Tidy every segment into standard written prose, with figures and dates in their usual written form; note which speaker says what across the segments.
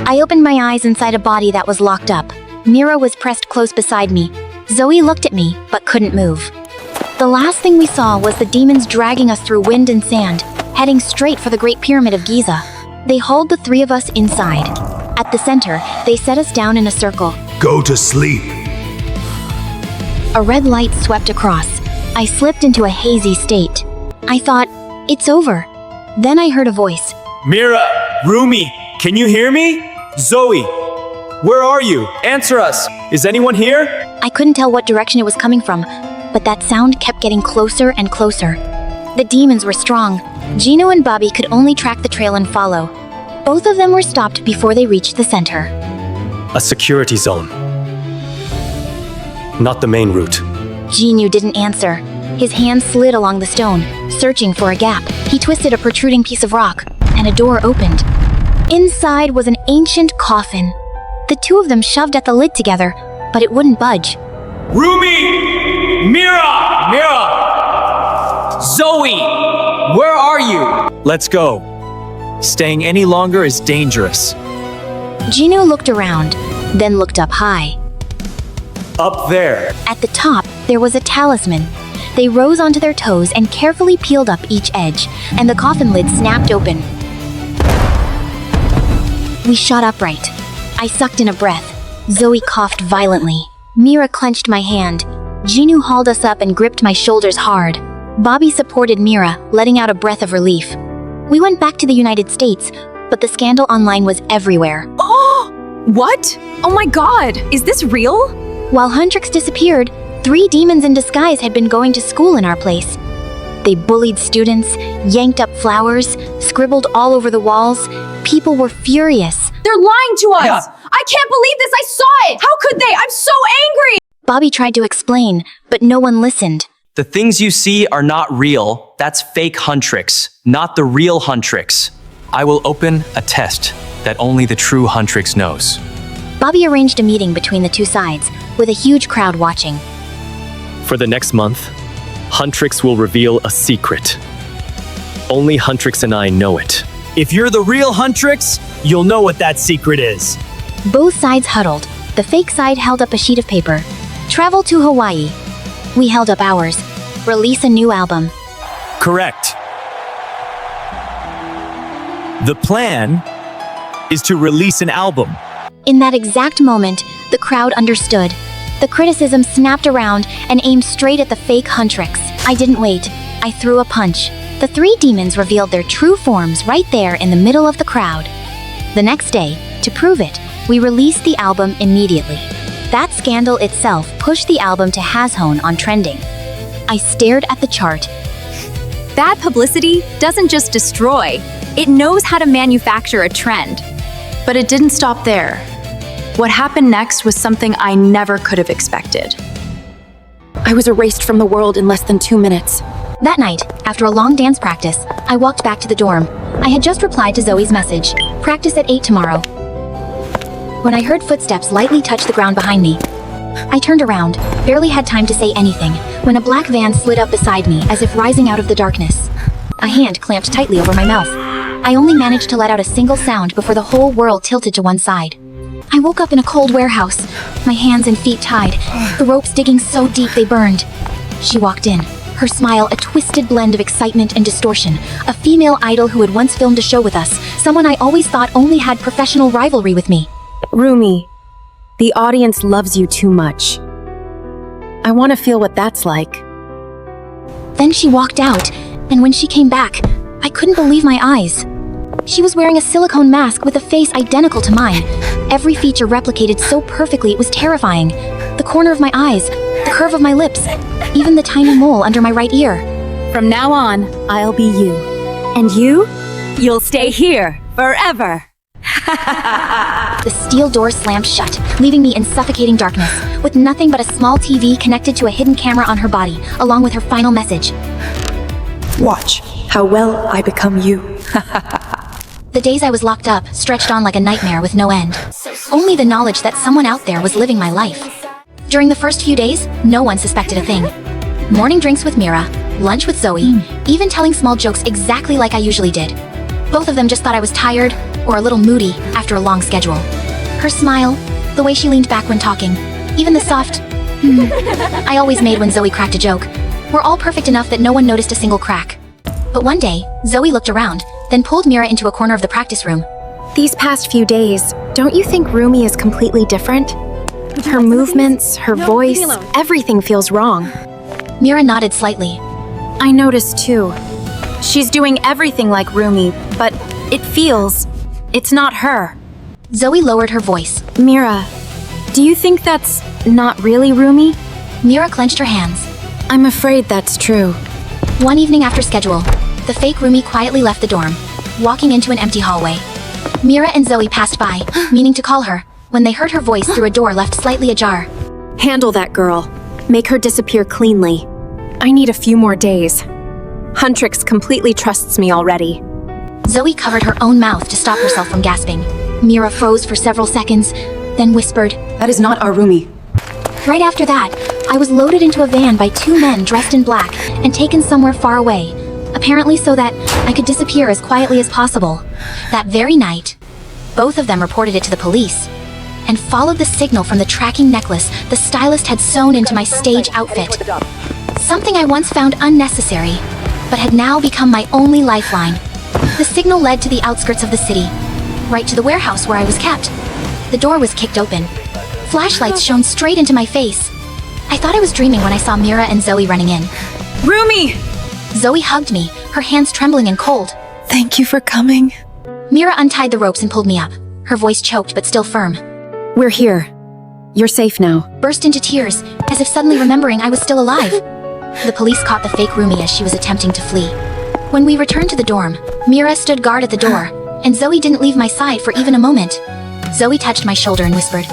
Speaker 1: I opened my eyes inside a body that was locked up. Mira was pressed close beside me. Zoe looked at me, but couldn't move. The last thing we saw was the demons dragging us through wind and sand, heading straight for the Great Pyramid of Giza. They hauled the three of us inside. At the center, they set us down in a circle.
Speaker 2: Go to sleep.
Speaker 1: A red light swept across. I slipped into a hazy state. I thought, it's over. Then I heard a voice.
Speaker 3: Mira, Rumi, can you hear me? Zoe, where are you? Answer us. Is anyone here?
Speaker 1: I couldn't tell what direction it was coming from, but that sound kept getting closer and closer. The demons were strong. Gino and Bobby could only track the trail and follow. Both of them were stopped before they reached the center.
Speaker 4: A security zone. Not the main route.
Speaker 1: Gino didn't answer. His hand slid along the stone, searching for a gap. He twisted a protruding piece of rock, and a door opened. Inside was an ancient coffin. The two of them shoved at the lid together, but it wouldn't budge.
Speaker 3: Rumi! Mira! Zoe! Where are you? Let's go. Staying any longer is dangerous.
Speaker 1: Gino looked around, then looked up high.
Speaker 3: Up there.
Speaker 1: At the top, there was a talisman. They rose onto their toes and carefully peeled up each edge, and the coffin lid snapped open. We shot upright. I sucked in a breath. Zoe coughed violently. Mira clenched my hand. Gino hauled us up and gripped my shoulders hard. Bobby supported Mira, letting out a breath of relief. We went back to the United States, but the scandal online was everywhere.
Speaker 5: Oh! What? Oh my god, is this real?
Speaker 1: While HUNTRIX disappeared, 3 demons in disguise had been going to school in our place. They bullied students, yanked up flowers, scribbled all over the walls. People were furious.
Speaker 5: They're lying to us! I can't believe this! I saw it! How could they? I'm so angry!
Speaker 1: Bobby tried to explain, but no one listened.
Speaker 6: The things you see are not real. That's fake HUNTRIX, not the real HUNTRIX. I will open a test that only the true HUNTRIX knows.
Speaker 1: Bobby arranged a meeting between the two sides, with a huge crowd watching.
Speaker 4: For the next month, HUNTRIX will reveal a secret. Only HUNTRIX and I know it.
Speaker 3: If you're the real HUNTRIX, you'll know what that secret is.
Speaker 1: Both sides huddled. The fake side held up a sheet of paper. Travel to Hawaii. We held up ours. Release a new album.
Speaker 3: Correct. The plan is to release an album.
Speaker 1: In that exact moment, the crowd understood. The criticism snapped around and aimed straight at the fake HUNTRIX. I didn't wait. I threw a punch. The 3 demons revealed their true forms right there in the middle of the crowd. The next day, to prove it, we released the album immediately. That scandal itself pushed the album to HUNTRIX on trending. I stared at the chart.
Speaker 5: Bad publicity doesn't just destroy, it knows how to manufacture a trend.
Speaker 7: But it didn't stop there. What happened next was something I never could have expected. I was erased from the world in less than 2 minutes.
Speaker 1: That night, after a long dance practice, I walked back to the dorm. I had just replied to Zoe's message. Practice at 8 tomorrow. When I heard footsteps lightly touch the ground behind me, I turned around, barely had time to say anything, when a black van slid up beside me as if rising out of the darkness. A hand clamped tightly over my mouth. I only managed to let out a single sound before the whole world tilted to one side. I woke up in a cold warehouse, my hands and feet tied, the ropes digging so deep they burned. She walked in, her smile a twisted blend of excitement and distortion, a female idol who had once filmed a show with us, someone I always thought only had professional rivalry with me.
Speaker 7: Rumi, the audience loves you too much. I want to feel what that's like.
Speaker 1: Then she walked out, and when she came back, I couldn't believe my eyes. She was wearing a silicone mask with a face identical to mine. Every feature replicated so perfectly it was terrifying. The corner of my eyes, the curve of my lips, even the tiny mole under my right ear.
Speaker 5: From now on, I'll be you. And you? You'll stay here forever.
Speaker 1: The steel door slammed shut, leaving me in suffocating darkness, with nothing but a small TV connected to a hidden camera on her body, along with her final message.
Speaker 8: Watch how well I become you.
Speaker 1: The days I was locked up stretched on like a nightmare with no end. Only the knowledge that someone out there was living my life. During the first few days, no one suspected a thing. Morning drinks with Mira, lunch with Zoe, even telling small jokes exactly like I usually did. Both of them just thought I was tired, or a little moody after a long schedule. Her smile, the way she leaned back when talking, even the soft I always made when Zoe cracked a joke, were all perfect enough that no one noticed a single crack. But one day, Zoe looked around, then pulled Mira into a corner of the practice room.
Speaker 7: These past few days, don't you think Rumi is completely different? Her movements, her voice, everything feels wrong.
Speaker 1: Mira nodded slightly.
Speaker 7: I noticed too. She's doing everything like Rumi, but it's not her.
Speaker 1: Zoe lowered her voice.
Speaker 7: Mira, do you think that's not really Rumi?
Speaker 1: Mira clenched her hands.
Speaker 7: I'm afraid that's true.
Speaker 1: One evening after schedule, the fake Rumi quietly left the dorm, walking into an empty hallway. Mira and Zoe passed by, meaning to call her, when they heard her voice through a door left slightly ajar.
Speaker 7: Handle that girl. Make her disappear cleanly. I need a few more days. Huntrix completely trusts me already.
Speaker 1: Zoe covered her own mouth to stop herself from gasping. Mira froze for several seconds, then whispered,
Speaker 8: That is not our Rumi.
Speaker 1: Right after that, I was loaded into a van by two men dressed in black and taken somewhere far away, apparently so that I could disappear as quietly as possible. That very night, both of them reported it to the police and followed the signal from the tracking necklace the stylist had sewn into my stage outfit. Something I once found unnecessary, but had now become my only lifeline. The signal led to the outskirts of the city, right to the warehouse where I was kept. The door was kicked open. Flashlights shone straight into my face. I thought I was dreaming when I saw Mira and Zoe running in.
Speaker 7: Rumi!
Speaker 1: Zoe hugged me, her hands trembling and cold.
Speaker 8: Thank you for coming.
Speaker 1: Mira untied the ropes and pulled me up, her voice choked but still firm.
Speaker 7: We're here. You're safe now.
Speaker 1: Burst into tears, as if suddenly remembering I was still alive. The police caught the fake Rumi as she was attempting to flee. When we returned to the dorm, Mira stood guard at the door, and Zoe didn't leave my side for even a moment. Zoe touched my shoulder and whispered,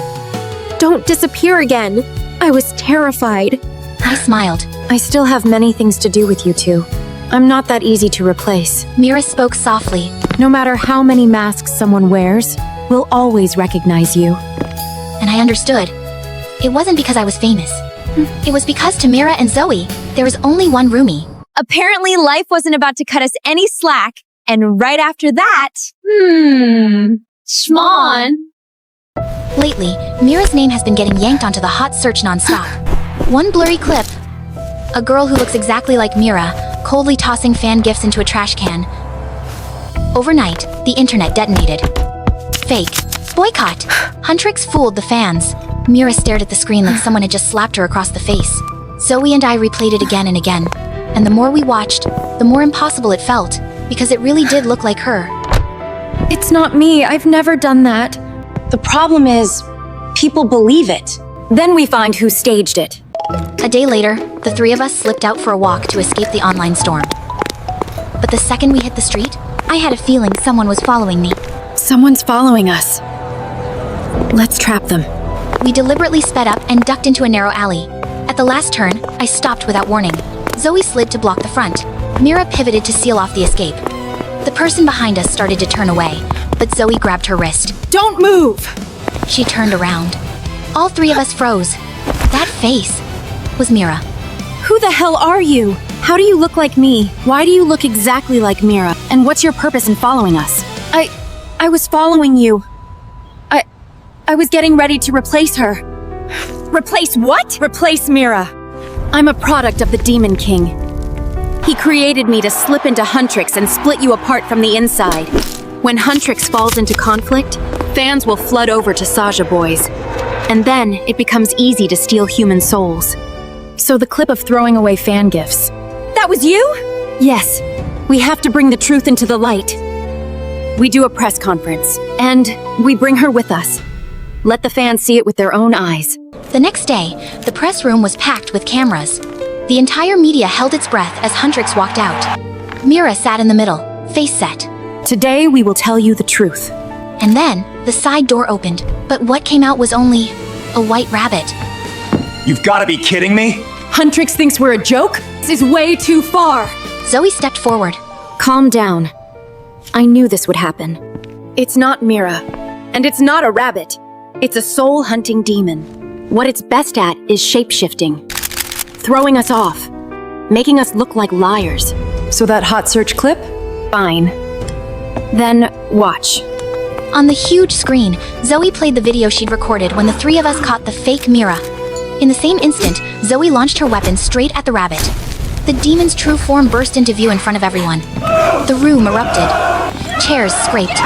Speaker 7: Don't disappear again. I was terrified.
Speaker 1: I smiled.
Speaker 7: I still have many things to do with you two. I'm not that easy to replace.
Speaker 1: Mira spoke softly.
Speaker 7: No matter how many masks someone wears, we'll always recognize you.
Speaker 1: And I understood. It wasn't because I was famous. It was because to Mira and Zoe, there was only one Rumi.
Speaker 5: Apparently, life wasn't about to cut us any slack, and right after that, Schmon.
Speaker 1: Lately, Mira's name has been getting yanked onto the hot search nonstop. One blurry clip. A girl who looks exactly like Mira, coldly tossing fan gifts into a trash can. Overnight, the internet detonated. Fake. Boycott. HUNTRIX fooled the fans. Mira stared at the screen like someone had just slapped her across the face. Zoe and I replayed it again and again. And the more we watched, the more impossible it felt, because it really did look like her.
Speaker 7: It's not me. I've never done that. The problem is, people believe it. Then we find who staged it.
Speaker 1: A day later, the three of us slipped out for a walk to escape the online storm. But the second we hit the street, I had a feeling someone was following me.
Speaker 7: Someone's following us. Let's trap them.
Speaker 1: We deliberately sped up and ducked into a narrow alley. At the last turn, I stopped without warning. Zoe slid to block the front. Mira pivoted to seal off the escape. The person behind us started to turn away, but Zoe grabbed her wrist.
Speaker 7: Don't move!
Speaker 1: She turned around. All three of us froze. That face was Mira.
Speaker 7: Who the hell are you? How do you look like me? Why do you look exactly like Mira? And what's your purpose in following us? I was following you. I was getting ready to replace her. Replace what? Replace Mira. I'm a product of the Demon King. He created me to slip into HUNTRIX and split you apart from the inside. When HUNTRIX falls into conflict, fans will flood over to Saja Boys. And then it becomes easy to steal human souls. So the clip of throwing away fan gifts. That was you? Yes. We have to bring the truth into the light. We do a press conference, and we bring her with us. Let the fans see it with their own eyes.
Speaker 1: The next day, the press room was packed with cameras. The entire media held its breath as HUNTRIX walked out. Mira sat in the middle, face set.
Speaker 7: Today we will tell you the truth.
Speaker 1: And then, the side door opened, but what came out was only a white rabbit.
Speaker 3: You've got to be kidding me?
Speaker 7: HUNTRIX thinks we're a joke? This is way too far.
Speaker 1: Zoe stepped forward.
Speaker 7: Calm down. I knew this would happen. It's not Mira, and it's not a rabbit. It's a soul-hunting demon. What it's best at is shape-shifting, throwing us off, making us look like liars.
Speaker 8: So that hot search clip?
Speaker 7: Fine. Then watch.
Speaker 1: On the huge screen, Zoe played the video she'd recorded when the three of us caught the fake Mira. In the same instant, Zoe launched her weapon straight at the rabbit. The demon's true form burst into view in front of everyone. The room erupted. Chairs scraped.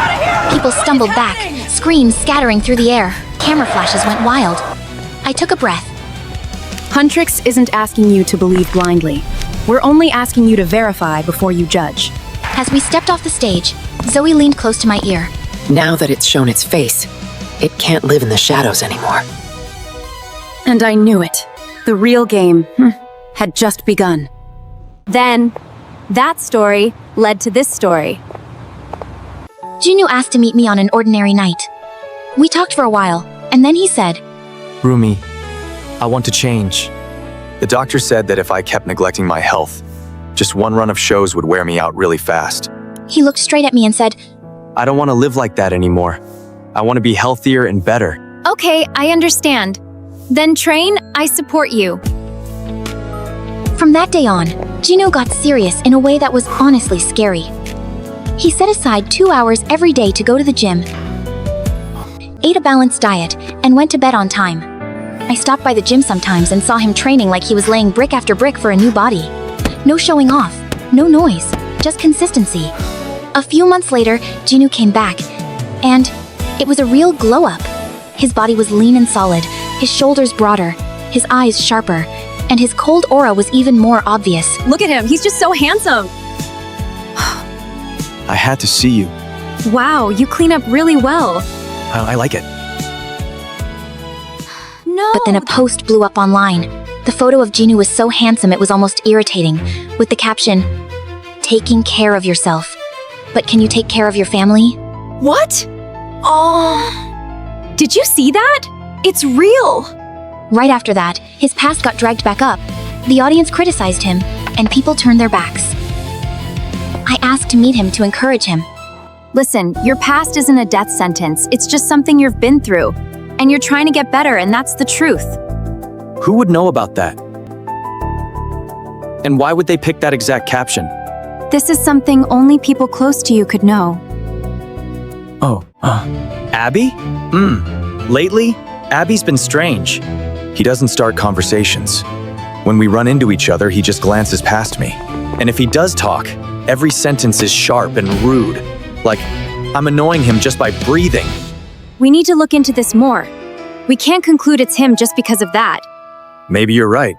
Speaker 1: People stumbled back, screams scattering through the air. Camera flashes went wild. I took a breath.
Speaker 7: Huntrix isn't asking you to believe blindly. We're only asking you to verify before you judge.
Speaker 1: As we stepped off the stage, Zoe leaned close to my ear.
Speaker 8: Now that it's shown its face, it can't live in the shadows anymore.
Speaker 7: And I knew it. The real game had just begun.
Speaker 5: Then, that story led to this story.
Speaker 1: Jinwoo asked to meet me on an ordinary night. We talked for a while, and then he said,
Speaker 6: Rumi, I want to change. The doctor said that if I kept neglecting my health, just one run of shows would wear me out really fast.
Speaker 1: He looked straight at me and said,
Speaker 6: I don't want to live like that anymore. I want to be healthier and better.
Speaker 5: Okay, I understand. Then train, I support you.
Speaker 1: From that day on, Jinwoo got serious in a way that was honestly scary. He set aside 2 hours every day to go to the gym, ate a balanced diet, and went to bed on time. I stopped by the gym sometimes and saw him training like he was laying brick after brick for a new body. No showing off, no noise, just consistency. A few months later, Jinwoo came back, and it was a real glow-up. His body was lean and solid, his shoulders broader, his eyes sharper, and his cold aura was even more obvious.
Speaker 5: Look at him, he's just so handsome.
Speaker 6: I had to see you.
Speaker 5: Wow, you clean up really well.
Speaker 6: I like it.
Speaker 5: No.
Speaker 1: But then a post blew up online. The photo of Jinwoo was so handsome it was almost irritating, with the caption, "Taking care of yourself. But can you take care of your family?"
Speaker 5: What? Oh. Did you see that? It's real.
Speaker 1: Right after that, his past got dragged back up. The audience criticized him, and people turned their backs. I asked to meet him to encourage him.
Speaker 5: Listen, your past isn't a death sentence. It's just something you've been through. And you're trying to get better, and that's the truth.
Speaker 6: Who would know about that? And why would they pick that exact caption?
Speaker 5: This is something only people close to you could know.
Speaker 6: Oh, Abby? Lately, Abby's been strange. He doesn't start conversations. When we run into each other, he just glances past me. And if he does talk, every sentence is sharp and rude. Like, I'm annoying him just by breathing.
Speaker 5: We need to look into this more. We can't conclude it's him just because of that.
Speaker 6: Maybe you're right.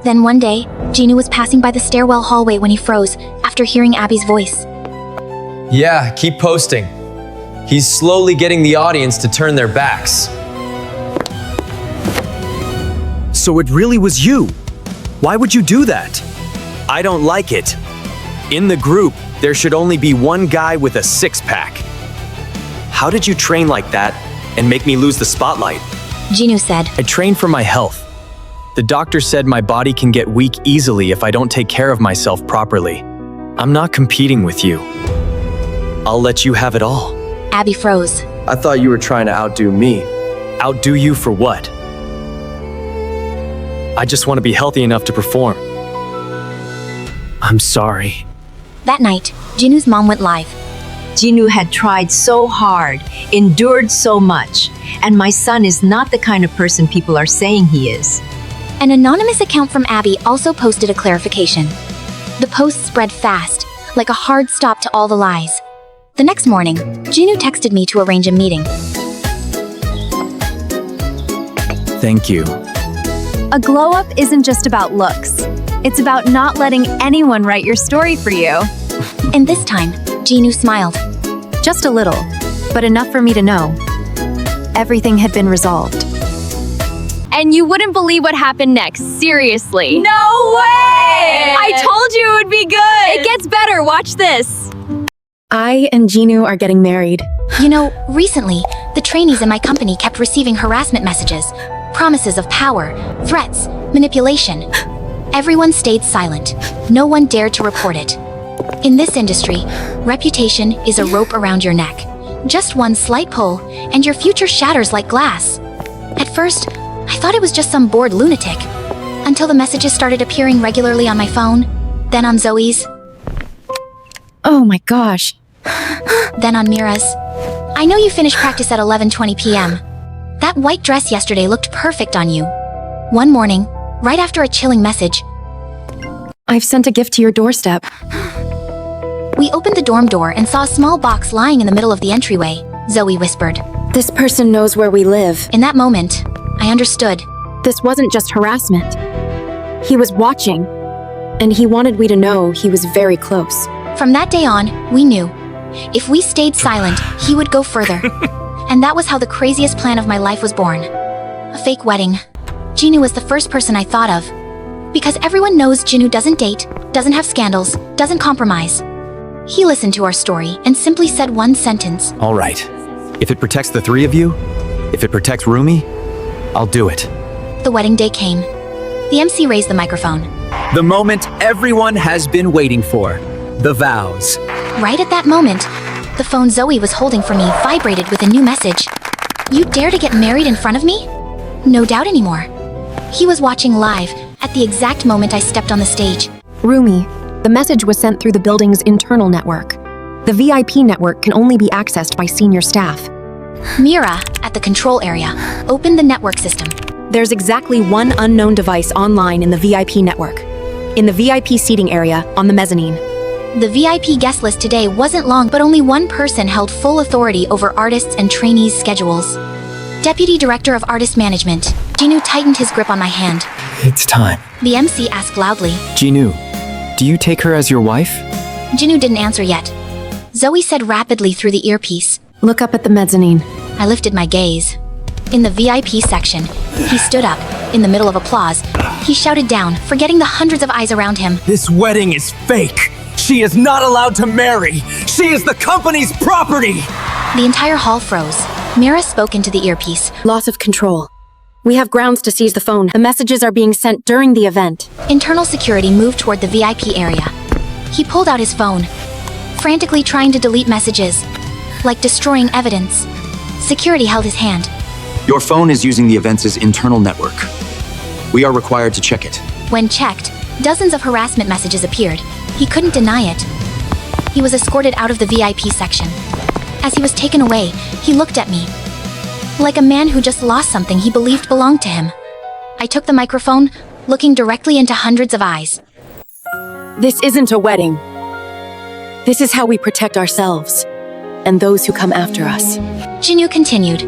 Speaker 1: Then one day, Jinwoo was passing by the stairwell hallway when he froze after hearing Abby's voice.
Speaker 2: Yeah, keep posting. He's slowly getting the audience to turn their backs.
Speaker 3: So it really was you. Why would you do that? I don't like it. In the group, there should only be one guy with a six-pack. How did you train like that and make me lose the spotlight?
Speaker 1: Jinwoo said,
Speaker 6: I train for my health. The doctor said my body can get weak easily if I don't take care of myself properly. I'm not competing with you. I'll let you have it all.
Speaker 1: Abby froze.
Speaker 2: I thought you were trying to outdo me.
Speaker 6: Outdo you for what? I just want to be healthy enough to perform. I'm sorry.
Speaker 1: That night, Jinwoo's mom went live.
Speaker 9: Jinwoo had tried so hard, endured so much, and my son is not the kind of person people are saying he is.
Speaker 1: An anonymous account from Abby also posted a clarification. The post spread fast, like a hard stop to all the lies. The next morning, Jinwoo texted me to arrange a meeting.
Speaker 6: Thank you.
Speaker 5: A glow-up isn't just about looks. It's about not letting anyone write your story for you.
Speaker 1: And this time, Jinwoo smiled.
Speaker 5: Just a little, but enough for me to know. Everything had been resolved. And you wouldn't believe what happened next, seriously. No way! I told you it would be good! It gets better, watch this.
Speaker 7: I and Jinwoo are getting married.
Speaker 1: You know, recently, the trainees in my company kept receiving harassment messages, promises of power, threats, manipulation. Everyone stayed silent. No one dared to report it. In this industry, reputation is a rope around your neck. Just one slight pull, and your future shatters like glass. At first, I thought it was just some bored lunatic, until the messages started appearing regularly on my phone, then on Zoe's,
Speaker 7: Oh my gosh.
Speaker 1: then on Mira's. I know you finished practice at 11:20 p.m. That white dress yesterday looked perfect on you. One morning, right after a chilling message,
Speaker 7: I've sent a gift to your doorstep.
Speaker 1: we opened the dorm door and saw a small box lying in the middle of the entryway. Zoe whispered.
Speaker 7: This person knows where we live.
Speaker 1: In that moment, I understood.
Speaker 7: This wasn't just harassment. He was watching, and he wanted we to know he was very close.
Speaker 1: From that day on, we knew. If we stayed silent, he would go further. And that was how the craziest plan of my life was born. A fake wedding. Jinu was the first person I thought of. Because everyone knows Jinu doesn't date, doesn't have scandals, doesn't compromise. He listened to our story and simply said one sentence.
Speaker 6: All right. If it protects the three of you, if it protects Rumi, I'll do it.
Speaker 1: The wedding day came. The MC raised the microphone.
Speaker 3: The moment everyone has been waiting for. The vows.
Speaker 1: Right at that moment, the phone Zoe was holding for me vibrated with a new message. You dare to get married in front of me? No doubt anymore. He was watching live at the exact moment I stepped on the stage.
Speaker 10: Rumi, the message was sent through the building's internal network. The VIP network can only be accessed by senior staff.
Speaker 1: Mira, at the control area, opened the network system.
Speaker 10: There's exactly one unknown device online in the VIP network. In the VIP seating area on the mezzanine.
Speaker 1: The VIP guest list today wasn't long, but only one person held full authority over artists' and trainees' schedules. Deputy Director of Artist Management, Jinu tightened his grip on my hand.
Speaker 6: It's time.
Speaker 1: The MC asked loudly.
Speaker 6: Jinu, do you take her as your wife?
Speaker 1: Jinu didn't answer yet. Zoe said rapidly through the earpiece.
Speaker 10: Look up at the mezzanine.
Speaker 1: I lifted my gaze. In the VIP section, he stood up. In the middle of applause, he shouted down, forgetting the hundreds of eyes around him.
Speaker 3: This wedding is fake. She is not allowed to marry. She is the company's property.
Speaker 1: The entire hall froze. Mira spoke into the earpiece.
Speaker 10: Loss of control. We have grounds to seize the phone. The messages are being sent during the event.
Speaker 1: Internal security moved toward the VIP area. He pulled out his phone, frantically trying to delete messages, like destroying evidence. Security held his hand.
Speaker 11: Your phone is using the event's internal network. We are required to check it.
Speaker 1: When checked, dozens of harassment messages appeared. He couldn't deny it. He was escorted out of the VIP section. As he was taken away, he looked at me. Like a man who just lost something he believed belonged to him. I took the microphone, looking directly into hundreds of eyes.
Speaker 10: This isn't a wedding. This is how we protect ourselves and those who come after us.
Speaker 1: Jinu continued.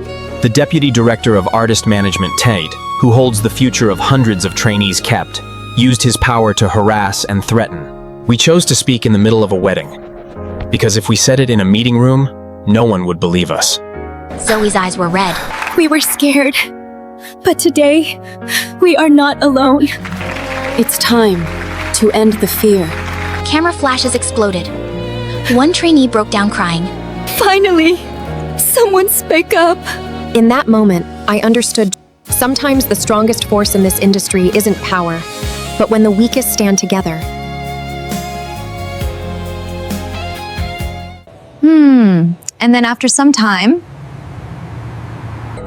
Speaker 12: The Deputy Director of Artist Management, Tate, who holds the future of hundreds of trainees kept, used his power to harass and threaten. We chose to speak in the middle of a wedding, because if we said it in a meeting room, no one would believe us.
Speaker 1: Zoe's eyes were red.
Speaker 7: We were scared. But today, we are not alone.
Speaker 10: It's time to end the fear.
Speaker 1: Camera flashes exploded. One trainee broke down crying.
Speaker 7: Finally, someone spoke up.
Speaker 10: In that moment, I understood sometimes the strongest force in this industry isn't power, but when the weakest stand together.
Speaker 5: And then after some time...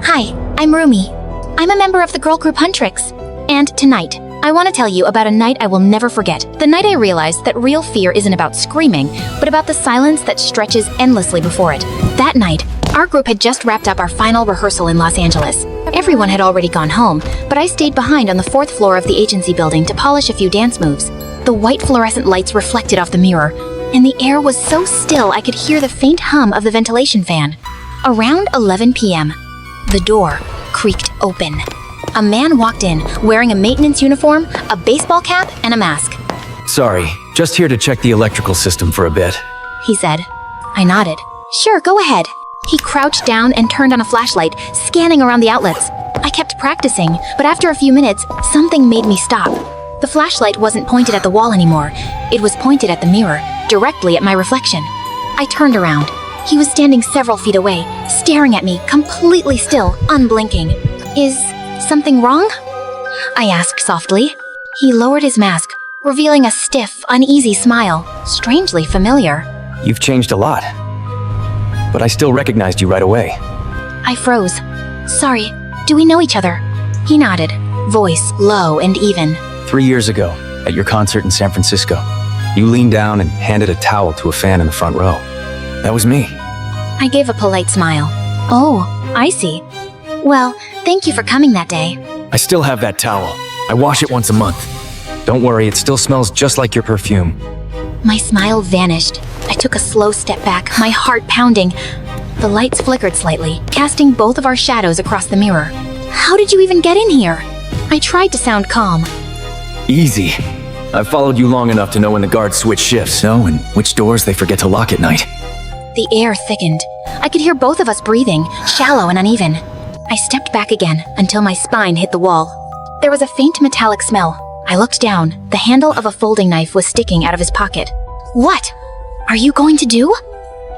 Speaker 1: Hi, I'm Rumi. I'm a member of the girl group HUNTRIX. And tonight, I want to tell you about a night I will never forget. The night I realized that real fear isn't about screaming, but about the silence that stretches endlessly before it. That night, our group had just wrapped up our final rehearsal in Los Angeles. Everyone had already gone home, but I stayed behind on the 4th floor of the agency building to polish a few dance moves. The white fluorescent lights reflected off the mirror, and the air was so still I could hear the faint hum of the ventilation fan. Around 11 p.m., the door creaked open. A man walked in, wearing a maintenance uniform, a baseball cap, and a mask.
Speaker 6: Sorry, just here to check the electrical system for a bit.
Speaker 1: He said. I nodded. Sure, go ahead. He crouched down and turned on a flashlight, scanning around the outlets. I kept practicing, but after a few minutes, something made me stop. The flashlight wasn't pointed at the wall anymore. It was pointed at the mirror, directly at my reflection. I turned around. He was standing several feet away, staring at me, completely still, unblinking. Is something wrong? I asked softly. He lowered his mask, revealing a stiff, uneasy smile, strangely familiar.
Speaker 6: You've changed a lot. But I still recognized you right away.
Speaker 1: I froze. Sorry, do we know each other? He nodded, voice low and even.
Speaker 6: 3 years ago, at your concert in San Francisco, you leaned down and handed a towel to a fan in the front row. That was me.
Speaker 1: I gave a polite smile. Oh, I see. Well, thank you for coming that day.
Speaker 6: I still have that towel. I wash it once a month. Don't worry, it still smells just like your perfume.
Speaker 1: My smile vanished. I took a slow step back, my heart pounding. The lights flickered slightly, casting both of our shadows across the mirror. How did you even get in here? I tried to sound calm.
Speaker 6: Easy. I've followed you long enough to know when the guards switch shifts, and which doors they forget to lock at night.
Speaker 1: The air thickened. I could hear both of us breathing, shallow and uneven. I stepped back again until my spine hit the wall. There was a faint metallic smell. I looked down. The handle of a folding knife was sticking out of his pocket. What? Are you going to do?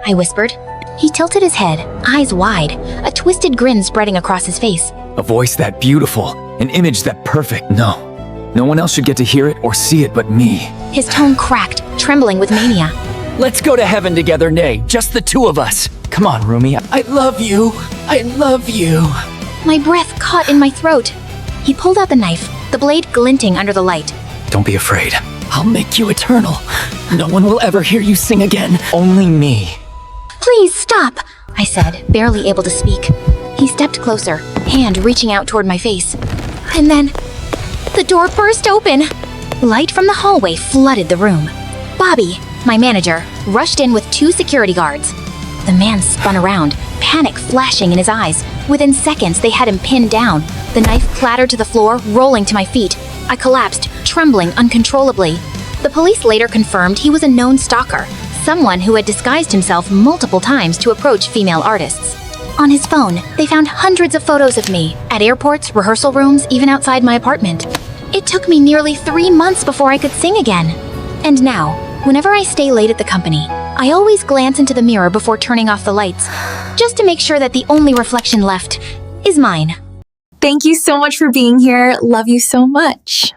Speaker 1: I whispered. He tilted his head, eyes wide, a twisted grin spreading across his face.
Speaker 6: A voice that beautiful, an image that perfect. No one else should get to hear it or see it but me.
Speaker 1: His tone cracked, trembling with mania.
Speaker 13: Let's go to heaven together, Nay. Just the two of us. Come on, Rumi. I love you. I love you.
Speaker 1: My breath caught in my throat. He pulled out the knife, the blade glinting under the light.
Speaker 6: Don't be afraid.
Speaker 13: I'll make you eternal. No one will ever hear you sing again. Only me.
Speaker 1: Please stop, I said, barely able to speak. He stepped closer, hand reaching out toward my face. And then, the door burst open. Light from the hallway flooded the room. Bobby, my manager, rushed in with 2 security guards. The man spun around, panic flashing in his eyes. Within seconds, they had him pinned down. The knife clattered to the floor, rolling to my feet. I collapsed, trembling uncontrollably. The police later confirmed he was a known stalker, someone who had disguised himself multiple times to approach female artists. On his phone, they found hundreds of photos of me, at airports, rehearsal rooms, even outside my apartment. It took me nearly 3 months before I could sing again. And now, whenever I stay late at the company, I always glance into the mirror before turning off the lights, just to make sure that the only reflection left is mine.
Speaker 7: Thank you so much for being here. Love you so much.